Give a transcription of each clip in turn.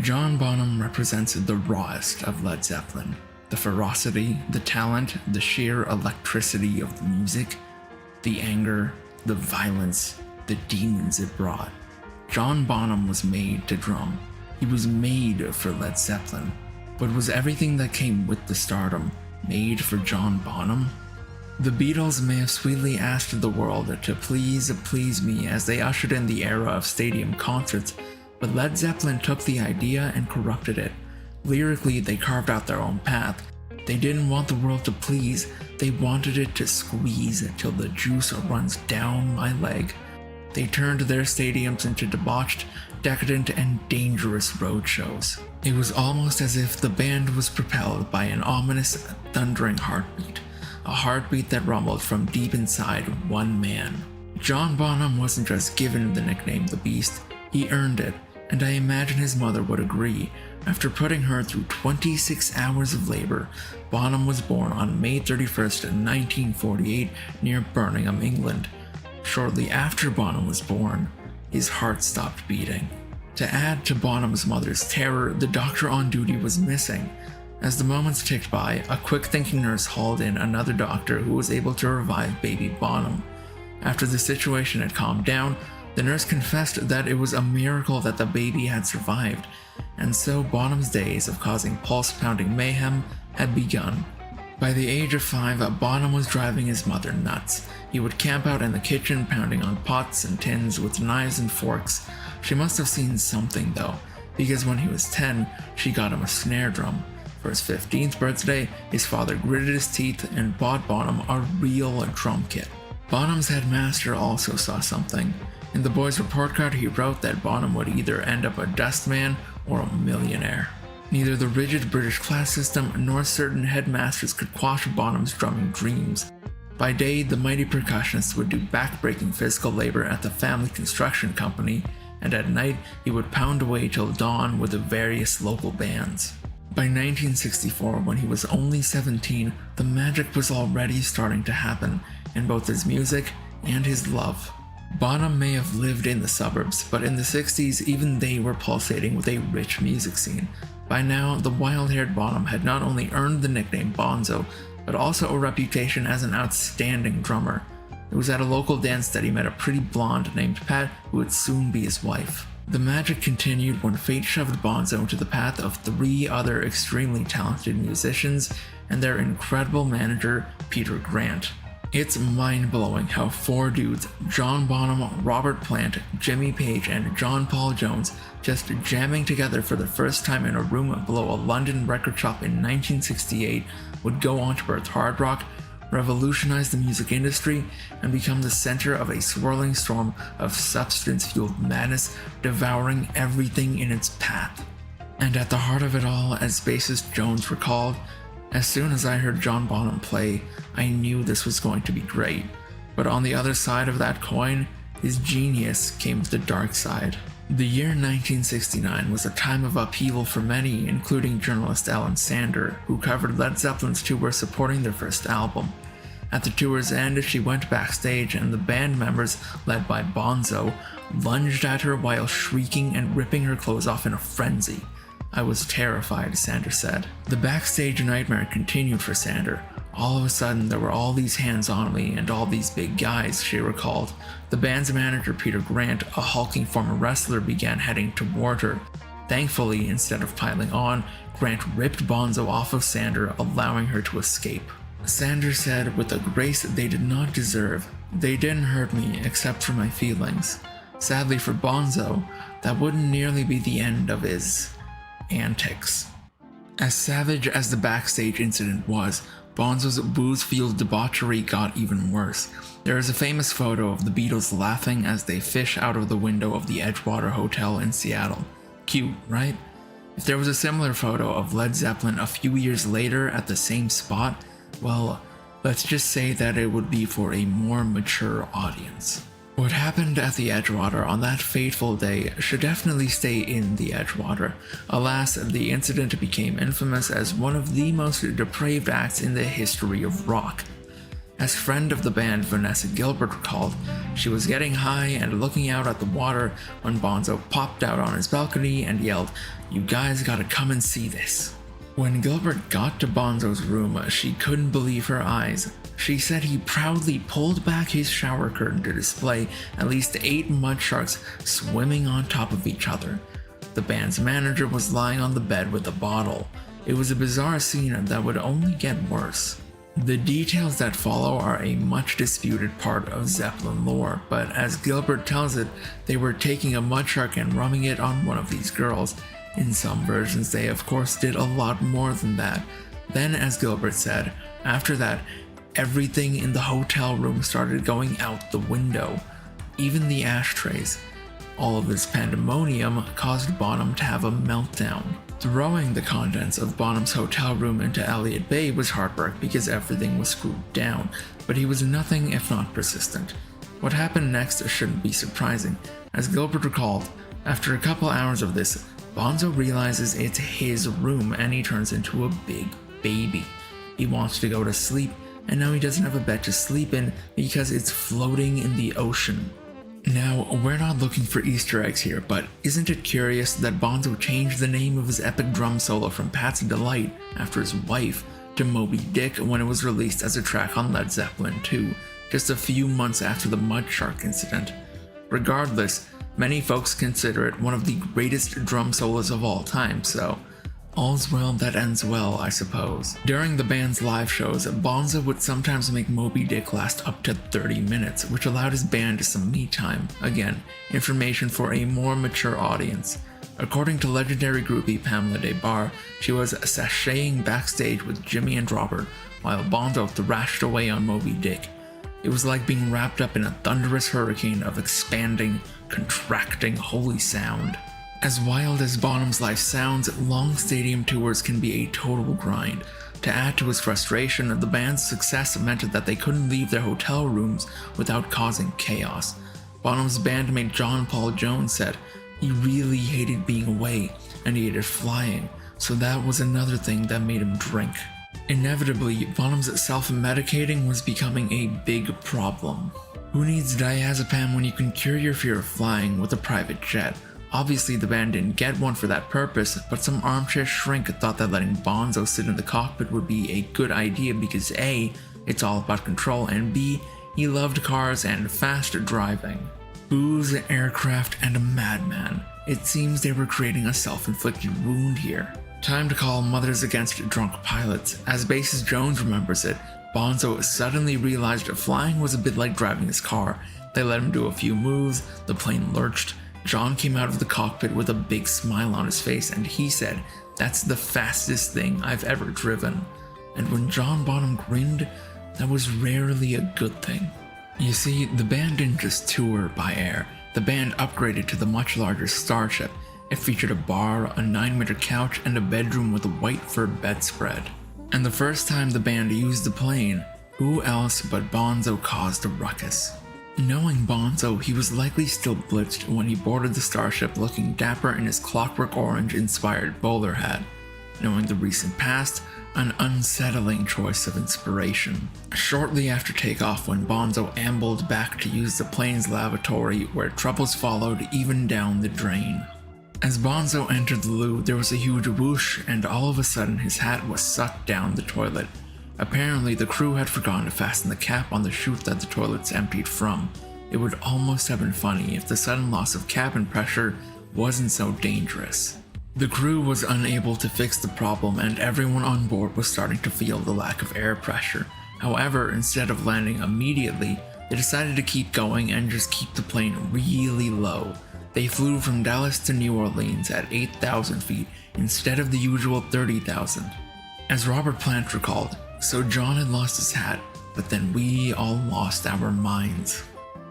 John Bonham represents the rawest of Led Zeppelin. The ferocity, the talent, the sheer electricity of the music, the anger, the violence, the demons it brought. John Bonham was made to drum. He was made for Led Zeppelin. But was everything that came with the stardom made for John Bonham? The Beatles may have sweetly asked the world to please me as they ushered in the era of stadium concerts, but Led Zeppelin took the idea and corrupted it. Lyrically, they carved out their own path. They didn't want the world to please, they wanted it to squeeze till the juice runs down my leg. They turned their stadiums into debauched, decadent, and dangerous road shows. It was almost as if the band was propelled by an ominous, thundering heartbeat, a heartbeat that rumbled from deep inside one man. John Bonham wasn't just given the nickname The Beast, he earned it, and I imagine his mother would agree. After putting her through 26 hours of labor, Bonham was born on May 31st, 1948, near Birmingham, England. Shortly after Bonham was born, his heart stopped beating. To add to Bonham's mother's terror, the doctor on duty was missing. As the moments ticked by, a quick-thinking nurse hauled in another doctor who was able to revive baby Bonham. After the situation had calmed down, the nurse confessed that it was a miracle that the baby had survived, and so Bonham's days of causing pulse-pounding mayhem had begun. By the age of 5, Bonham was driving his mother nuts. He would camp out in the kitchen pounding on pots and tins with knives and forks. She must have seen something though, because when he was 10, she got him a snare drum. For his 15th birthday, his father gritted his teeth and bought Bonham a real drum kit. Bonham's headmaster also saw something. In the boy's report card, he wrote that Bonham would either end up a dustman or a millionaire. Neither the rigid British class system nor certain headmasters could quash Bonham's drumming dreams. By day, the mighty percussionist would do back-breaking physical labor at the family construction company, and at night he would pound away till dawn with the various local bands. By 1964, when he was only 17, the magic was already starting to happen in both his music and his love. Bonham may have lived in the suburbs, but in the 60s even they were pulsating with a rich music scene. By now, the wild-haired Bonham had not only earned the nickname Bonzo, but also a reputation as an outstanding drummer. It was at a local dance that he met a pretty blonde named Pat who would soon be his wife. The magic continued when fate shoved Bonzo into the path of 3 other extremely talented musicians and their incredible manager, Peter Grant. It's mind-blowing how 4 dudes, John Bonham, Robert Plant, Jimmy Page, and John Paul Jones, just jamming together for the first time in a room below a London record shop in 1968, would go on to birth hard rock, revolutionize the music industry, and become the center of a swirling storm of substance-fueled madness, devouring everything in its path. And at the heart of it all, as bassist Jones recalled, as soon as I heard John Bonham play, I knew this was going to be great. But on the other side of that coin, his genius came with the dark side. The year 1969 was a time of upheaval for many, including journalist Ellen Sander, who covered Led Zeppelin's tour supporting their first album. At the tour's end, she went backstage and the band members, led by Bonzo, lunged at her while shrieking and ripping her clothes off in a frenzy. I was terrified, Sander said. The backstage nightmare continued for Sander. All of a sudden, there were all these hands on me and all these big guys, she recalled. The band's manager, Peter Grant, a hulking former wrestler, began heading toward her. Thankfully, instead of piling on, Grant ripped Bonzo off of Sander, allowing her to escape. Sander said, with a grace they did not deserve, "They didn't hurt me except for my feelings." Sadly for Bonzo, that wouldn't nearly be the end of his antics. As savage as the backstage incident was, Bonzo's booze-fueled debauchery got even worse. There is a famous photo of the Beatles laughing as they fish out of the window of the Edgewater Hotel in Seattle. Cute, right? If there was a similar photo of Led Zeppelin a few years later at the same spot, well, let's just say that it would be for a more mature audience. What happened at the Edgewater on that fateful day should definitely stay in the Edgewater. Alas, the incident became infamous as one of the most depraved acts in the history of rock. As friend of the band Vanessa Gilbert recalled, she was getting high and looking out at the water when Bonzo popped out on his balcony and yelled, "You guys gotta come and see this." When Gilbert got to Bonzo's room, she couldn't believe her eyes. She said he proudly pulled back his shower curtain to display at least 8 mud sharks swimming on top of each other. The band's manager was lying on the bed with a bottle. It was a bizarre scene that would only get worse. The details that follow are a much disputed part of Zeppelin lore, but as Gilbert tells it, they were taking a mud shark and rubbing it on one of these girls. In some versions, they of course did a lot more than that. Then, as Gilbert said, after that, everything in the hotel room started going out the window, even the ashtrays. All of this pandemonium caused Bonham to have a meltdown. Throwing the contents of Bonham's hotel room into Elliott Bay was hard work because everything was screwed down, but he was nothing if not persistent. What happened next shouldn't be surprising. As Gilbert recalled, after a couple hours of this, Bonzo realizes it's his room and he turns into a big baby. He wants to go to sleep, and now he doesn't have a bed to sleep in because it's floating in the ocean. Now, we're not looking for Easter eggs here, but isn't it curious that Bonzo changed the name of his epic drum solo from Pat's Delight after his wife to Moby Dick when it was released as a track on Led Zeppelin 2, just a few months after the Mud Shark incident? Regardless, many folks consider it one of the greatest drum solos of all time, so all's well that ends well, I suppose. During the band's live shows, Bonzo would sometimes make Moby Dick last up to 30 minutes, which allowed his band some me time. Again, information for a more mature audience. According to legendary groupie Pamela Des Barres, she was sashaying backstage with Jimmy and Robert while Bonzo thrashed away on Moby Dick. It was like being wrapped up in a thunderous hurricane of expanding, contracting, holy sound. As wild as Bonham's life sounds, long stadium tours can be a total grind. To add to his frustration, the band's success meant that they couldn't leave their hotel rooms without causing chaos. Bonham's bandmate John Paul Jones said he really hated being away and he hated flying, so that was another thing that made him drink. Inevitably, Bonham's self-medicating was becoming a big problem. Who needs diazepam when you can cure your fear of flying with a private jet? Obviously, the band didn't get one for that purpose, but some armchair shrink thought that letting Bonzo sit in the cockpit would be a good idea because A, it's all about control, and B, he loved cars and fast driving. Booze, aircraft, and a madman. It seems they were creating a self-inflicted wound here. Time to call Mothers Against Drunk Pilots. As bassist Jones remembers it, Bonzo suddenly realized flying was a bit like driving his car. They let him do a few moves, the plane lurched. John came out of the cockpit with a big smile on his face and he said, "That's the fastest thing I've ever driven." And when John Bonham grinned, that was rarely a good thing. You see, the band didn't just tour by air. The band upgraded to the much larger Starship. It featured a bar, a 9-meter couch, and a bedroom with a white fur bedspread. And the first time the band used the plane, who else but Bonzo caused a ruckus? Knowing Bonzo, he was likely still blitzed when he boarded the Starship looking dapper in his Clockwork Orange-inspired bowler hat. Knowing the recent past, an unsettling choice of inspiration. Shortly after takeoff, when Bonzo ambled back to use the plane's lavatory, where troubles followed even down the drain. As Bonzo entered the loo, there was a huge whoosh, and all of a sudden his hat was sucked down the toilet. Apparently, the crew had forgotten to fasten the cap on the chute that the toilets emptied from. It would almost have been funny if the sudden loss of cabin pressure wasn't so dangerous. The crew was unable to fix the problem, and everyone on board was starting to feel the lack of air pressure. However, instead of landing immediately, they decided to keep going and just keep the plane really low. They flew from Dallas to New Orleans at 8,000 feet instead of the usual 30,000. As Robert Plant recalled, "So John had lost his hat, but then we all lost our minds."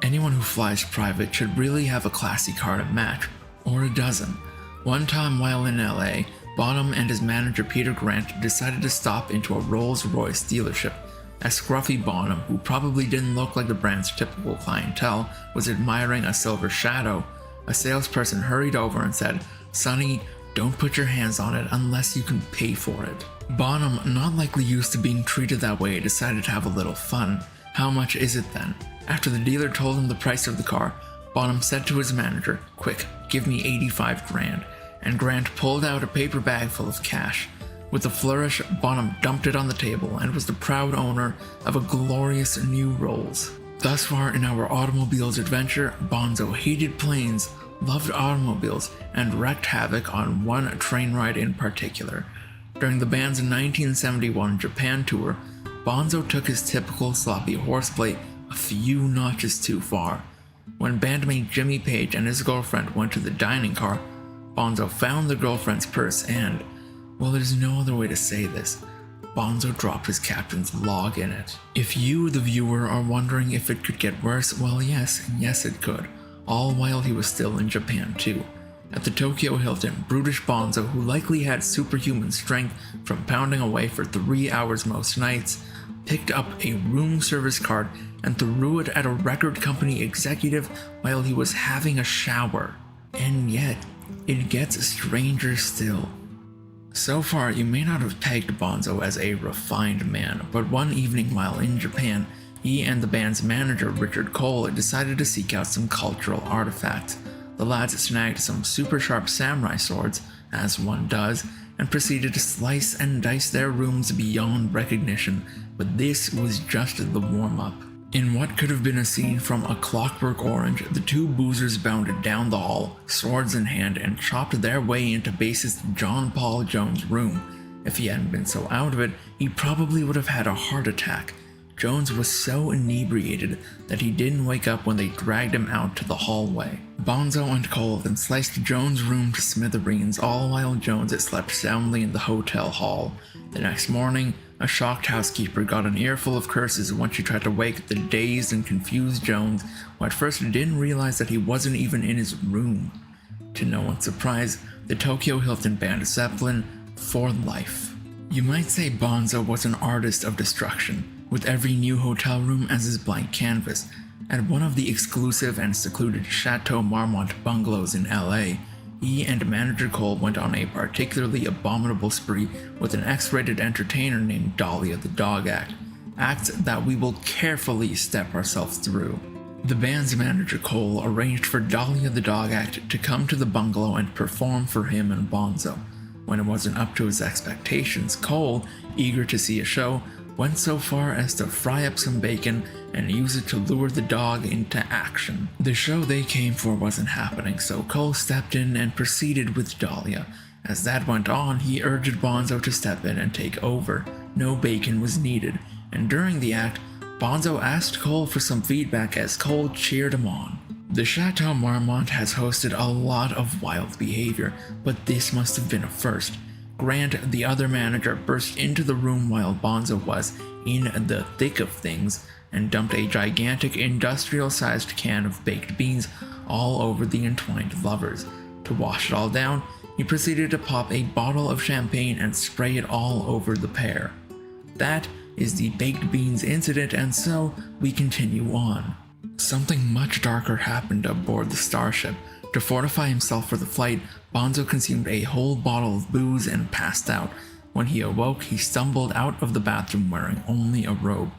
Anyone who flies private should really have a classy car to match, or a dozen. One time while in LA, Bonham and his manager Peter Grant decided to stop into a Rolls-Royce dealership. As scruffy Bonham, who probably didn't look like the brand's typical clientele, was admiring a silver shadow, a salesperson hurried over and said, "Sonny, don't put your hands on it unless you can pay for it." Bonham, not likely used to being treated that way, decided to have a little fun. How much is it then? After the dealer told him the price of the car, Bonham said to his manager, "Quick, give me 85 grand," and Grant pulled out a paper bag full of cash. With a flourish, Bonham dumped it on the table and was the proud owner of a glorious new Rolls. Thus far in our automobiles adventure, Bonzo hated planes, loved automobiles, and wreaked havoc on one train ride in particular. During the band's 1971 Japan tour, Bonzo took his typical sloppy horseplay a few notches too far. When bandmate Jimmy Page and his girlfriend went to the dining car, Bonzo found the girlfriend's purse and, well, there's no other way to say this, Bonzo dropped his captain's log in it. If you, the viewer, are wondering if it could get worse, well, yes it could, all while he was still in Japan too. At the Tokyo Hilton, brutish Bonzo, who likely had superhuman strength from pounding away for 3 hours most nights, picked up a room service card and threw it at a record company executive while he was having a shower. And yet, it gets stranger still. So far, you may not have pegged Bonzo as a refined man, but one evening while in Japan, he and the band's manager Richard Cole decided to seek out some cultural artifacts. The lads snagged some super sharp samurai swords, as one does, and proceeded to slice and dice their rooms beyond recognition, but this was just the warm-up. In what could have been a scene from A Clockwork Orange, the two boozers bounded down the hall, swords in hand, and chopped their way into bassist John Paul Jones' room. If he hadn't been so out of it, he probably would have had a heart attack. Jones was so inebriated that he didn't wake up when they dragged him out to the hallway. Bonzo and Cole then sliced Jones' room to smithereens, all while Jones had slept soundly in the hotel hall. The next morning, a shocked housekeeper got an earful of curses when she tried to wake the dazed and confused Jones, who at first didn't realize that he wasn't even in his room. To no one's surprise, the Tokyo Hilton banned Zeppelin for life. You might say Bonzo was an artist of destruction, with every new hotel room as his blank canvas. At one of the exclusive and secluded Chateau Marmont bungalows in LA, he and manager Cole went on a particularly abominable spree with an X-rated entertainer named Dahlia the Dog Act, acts that we will carefully step ourselves through. The band's manager Cole arranged for Dahlia the Dog Act to come to the bungalow and perform for him and Bonzo. When it wasn't up to his expectations, Cole, eager to see a show, went so far as to fry up some bacon and use it to lure the dog into action. The show they came for wasn't happening, so Cole stepped in and proceeded with Dahlia. As that went on, he urged Bonzo to step in and take over. No bacon was needed, and during the act, Bonzo asked Cole for some feedback as Cole cheered him on. The Chateau Marmont has hosted a lot of wild behavior, but this must have been a first. Grant, the other manager, burst into the room while Bonzo was in the thick of things and dumped a gigantic industrial-sized can of baked beans all over the entwined lovers. To wash it all down, he proceeded to pop a bottle of champagne and spray it all over the pair. That is the baked beans incident, and so we continue on. Something much darker happened aboard the starship. To fortify himself for the flight, Bonzo consumed a whole bottle of booze and passed out. When he awoke, he stumbled out of the bathroom wearing only a robe.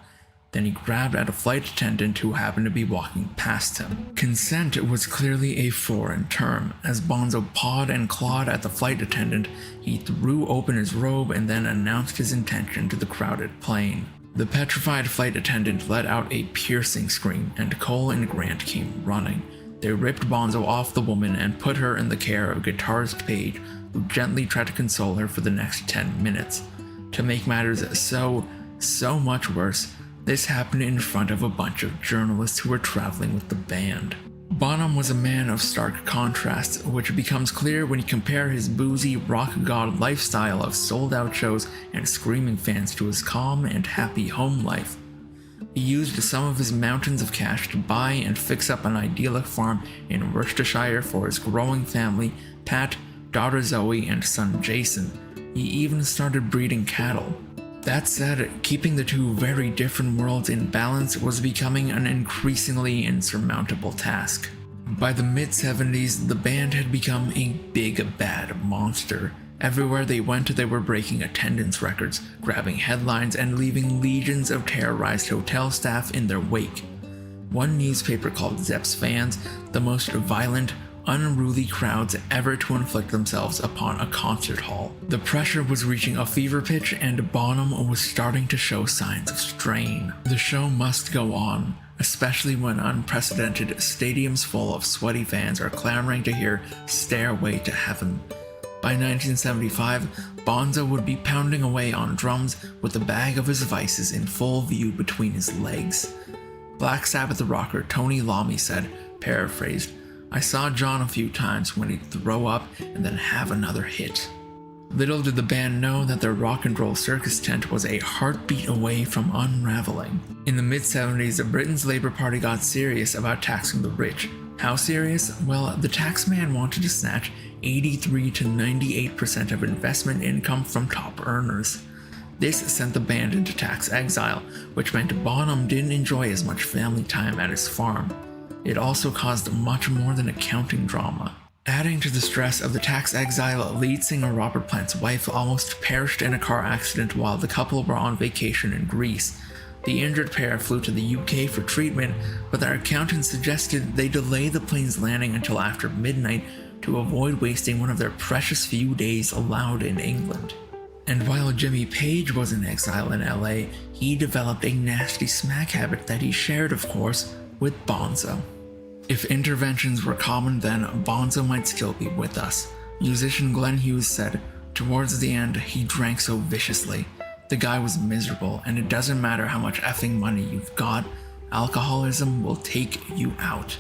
Then he grabbed at a flight attendant who happened to be walking past him. Consent was clearly a foreign term. As Bonzo pawed and clawed at the flight attendant, he threw open his robe and then announced his intention to the crowded plane. The petrified flight attendant let out a piercing scream, and Cole and Grant came running. They ripped Bonzo off the woman and put her in the care of guitarist Page, who gently tried to console her for the next 10 minutes. To make matters so much worse, this happened in front of a bunch of journalists who were traveling with the band. Bonham was a man of stark contrasts, which becomes clear when you compare his boozy, rock god lifestyle of sold-out shows and screaming fans to his calm and happy home life. He used some of his mountains of cash to buy and fix up an idyllic farm in Worcestershire for his growing family, Pat, daughter Zoe, and son Jason. He even started breeding cattle. That said, keeping the two very different worlds in balance was becoming an increasingly insurmountable task. By the mid-70s, the band had become a big bad monster. Everywhere they went, they were breaking attendance records, grabbing headlines, and leaving legions of terrorized hotel staff in their wake. One newspaper called Zepp's fans the most violent, unruly crowds ever to inflict themselves upon a concert hall. The pressure was reaching a fever pitch, and Bonham was starting to show signs of strain. The show must go on, especially when unprecedented stadiums full of sweaty fans are clamoring to hear Stairway to Heaven. By 1975, Bonzo would be pounding away on drums with the bag of his vices in full view between his legs. Black Sabbath rocker Tony Iommi said, paraphrased, "I saw John a few times when he'd throw up and then have another hit." Little did the band know that their rock and roll circus tent was a heartbeat away from unraveling. In the mid-70s, Britain's Labour Party got serious about taxing the rich. How serious? Well, the taxman wanted to snatch 83 to 98% of investment income from top earners. This sent the band into tax exile, which meant Bonham didn't enjoy as much family time at his farm. It also caused much more than accounting drama. Adding to the stress of the tax exile, lead singer Robert Plant's wife almost perished in a car accident while the couple were on vacation in Greece. The injured pair flew to the UK for treatment, but their accountant suggested they delay the plane's landing until after midnight to avoid wasting one of their precious few days allowed in England. And while Jimmy Page was in exile in LA, he developed a nasty smack habit that he shared, of course, with Bonzo. If interventions were common then, Bonzo might still be with us. Musician Glenn Hughes said, "Towards the end, he drank so viciously. The guy was miserable, and it doesn't matter how much effing money you've got, alcoholism will take you out."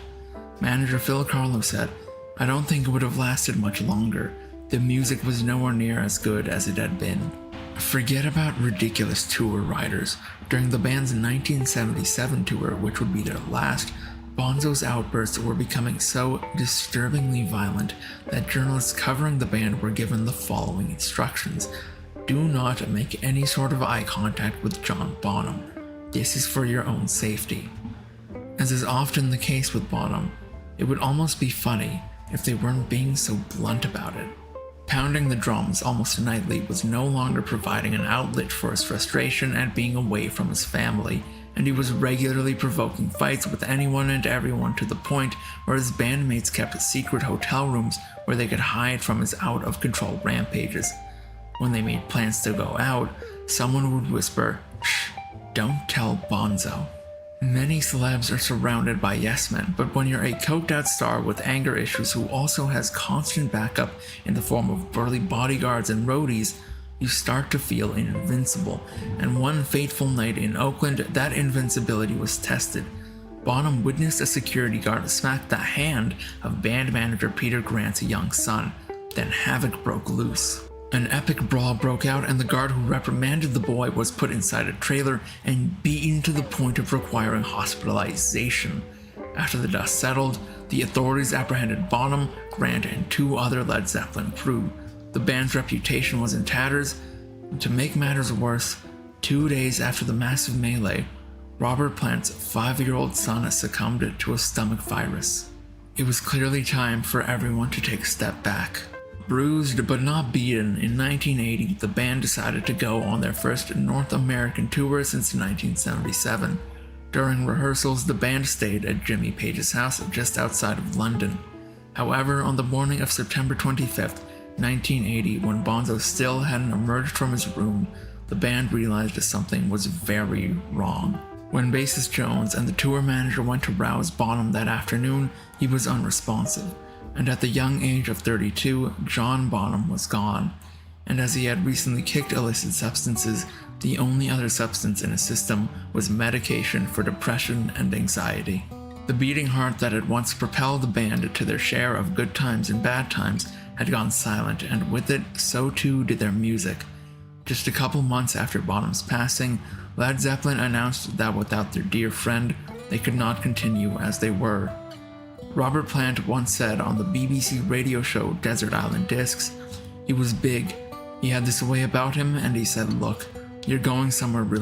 Manager Phil Carlo said, "I don't think it would have lasted much longer. The music was nowhere near as good as it had been." Forget about ridiculous tour riders. During the band's 1977 tour, which would be their last, Bonzo's outbursts were becoming so disturbingly violent that journalists covering the band were given the following instructions. Do not make any sort of eye contact with John Bonham. This is for your own safety. As is often the case with Bonham, it would almost be funny if they weren't being so blunt about it. Pounding the drums almost nightly was no longer providing an outlet for his frustration at being away from his family, and he was regularly provoking fights with anyone and everyone to the point where his bandmates kept secret hotel rooms where they could hide from his out-of-control rampages. When they made plans to go out, someone would whisper, "Shh, don't tell Bonzo." Many celebs are surrounded by yes-men, but when you're a coked-out star with anger issues who also has constant backup in the form of burly bodyguards and roadies, you start to feel invincible, and one fateful night in Oakland, that invincibility was tested. Bonham witnessed a security guard smack the hand of band manager Peter Grant's young son. Then havoc broke loose. An epic brawl broke out, and the guard who reprimanded the boy was put inside a trailer and beaten to the point of requiring hospitalization. After the dust settled, the authorities apprehended Bonham, Grant, and 2 other Led Zeppelin crew. The band's reputation was in tatters, and to make matters worse, 2 days after the massive melee, Robert Plant's 5-year-old son succumbed to a stomach virus. It was clearly time for everyone to take a step back. Bruised but not beaten, in 1980, the band decided to go on their first North American tour since 1977. During rehearsals, the band stayed at Jimmy Page's house just outside of London. However, on the morning of September 25th, 1980, when Bonzo still hadn't emerged from his room, the band realized that something was very wrong. When bassist Jones and the tour manager went to rouse Bonham that afternoon, he was unresponsive. And at the young age of 32, John Bonham was gone. And as he had recently kicked illicit substances, the only other substance in his system was medication for depression and anxiety. The beating heart that had once propelled the band to their share of good times and bad times had gone silent, and with it, so too did their music. Just a couple months after Bonham's passing, Led Zeppelin announced that without their dear friend, they could not continue as they were. Robert Plant once said on the BBC radio show Desert Island Discs, he was big, he had this way about him, and he said, "Look, you're going somewhere really